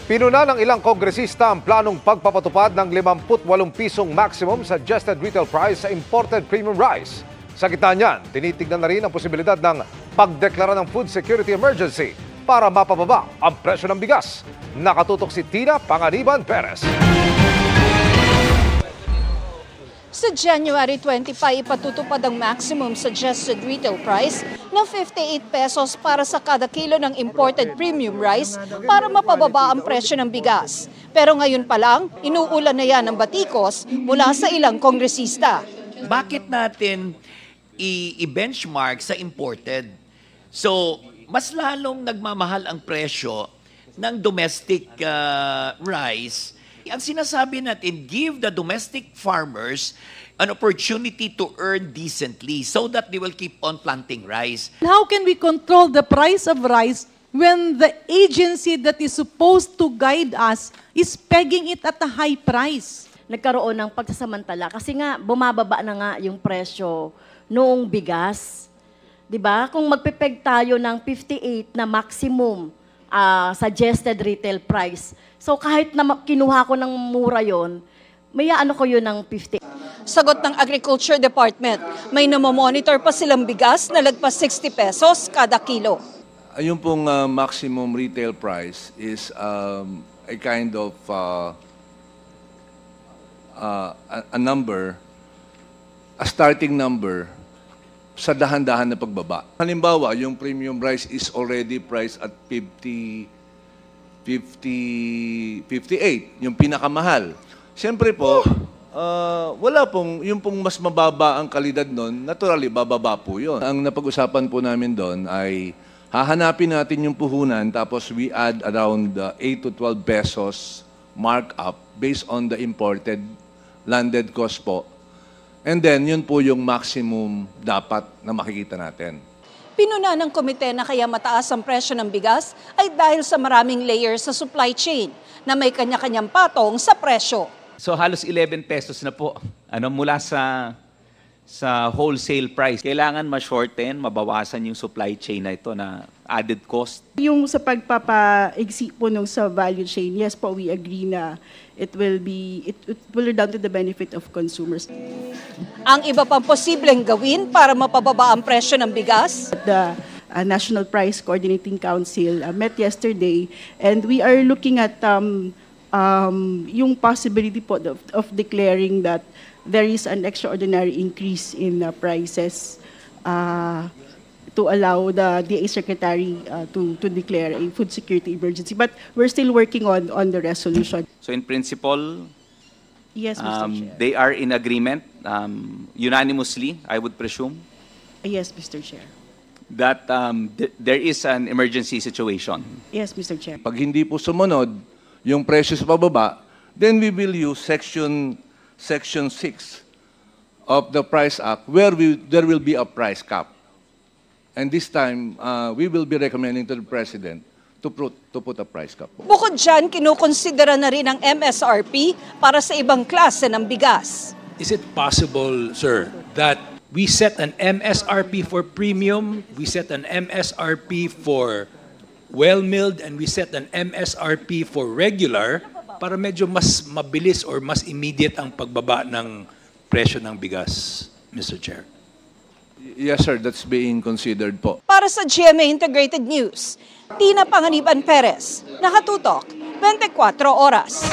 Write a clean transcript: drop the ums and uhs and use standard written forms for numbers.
Pinuna ng ilang kongresista ang planong pagpapatupad ng 58 pisong maximum suggested retail price sa imported premium rice. Sa gitna niyan, tinitignan na rin ang posibilidad ng pagdeklara ng food security emergency para mapababa ang presyo ng bigas. Nakatutok si Tina Panganiban Perez. Sa January 25, ipatutupad ang maximum suggested retail price ng 58 pesos para sa kada kilo ng imported premium rice para mapababa ang presyo ng bigas. Pero ngayon pa lang, inuulan na yan ng batikos mula sa ilang kongresista. Bakit natin i-benchmark sa imported? So, mas lalong nagmamahal ang presyo ng domestic rice. Ang sinasabi natin, give the domestic farmers an opportunity to earn decently so that they will keep on planting rice. How can we control the price of rice when the agency that is supposed to guide us is pegging it at a high price? Nagkaroon ng pagsasamantala kasi nga bumababa na nga yung presyo noong bigas. 'Di ba? Kung magpepeg tayo ng 58 na maximum suggested retail price. So kahit na kinuha ko ng mura yon, may ano ko yun ng 50. Sagot ng Agriculture Department, may namomonitor pa silang bigas na lagpas 60 pesos kada kilo. Yung pong maximum retail price is a kind of a number, a starting number sa dahan-dahan na pagbaba. Halimbawa, yung premium rice is already priced at 58, yung pinakamahal. Siyempre po, wala pong, yung pong mas mababa ang kalidad nun, naturally, bababa po yun. Ang napag-usapan po namin doon ay hahanapin natin yung puhunan tapos we add around 8 to 12 pesos markup based on the imported landed cost po. And then, yun po yung maximum dapat na makikita natin. Pinuna ng komite na kaya mataas ang presyo ng bigas ay dahil sa maraming layers sa supply chain na may kanya-kanyang patong sa presyo. So halos 11 pesos na po mula sa wholesale price. Kailangan ma-shorten, mabawasan yung supply chain na ito na added cost. Yung sa pagpapa-exit po nung sa value chain, yes po, we agree na it will redound to the benefit of consumers. Ang iba pang posibleng gawin para mapababa ang presyo ng bigas? The National Price Coordinating Council met yesterday and we are looking at yung possibility po of declaring that there is an extraordinary increase in prices to allow the DA Secretary to declare a food security emergency. But we're still working on the resolution. So in principle, yes, Mr. Chair. They are in agreement, unanimously, I would presume? Yes, Mr. Chair. That there is an emergency situation. Yes, Mr. Chair. Pag hindi po sumunod yung presyo sa pababa, then we will use Section 6 of the Price Act where there will be a price cap. And this time, we will be recommending to the President to put a price cap. Bukod dyan, kinukonsidera na rin ang MSRP para sa ibang klase ng bigas. Is it possible, sir, that we set an MSRP for premium, we set an MSRP for well-milled, and we set an MSRP for regular para medyo mas mabilis or mas immediate ang pagbaba ng presyo ng bigas, Mr. Chair? Yes, sir. That's being considered po. Para sa GMA Integrated News, Tina Panganiban Perez, nakatutok, 24 oras.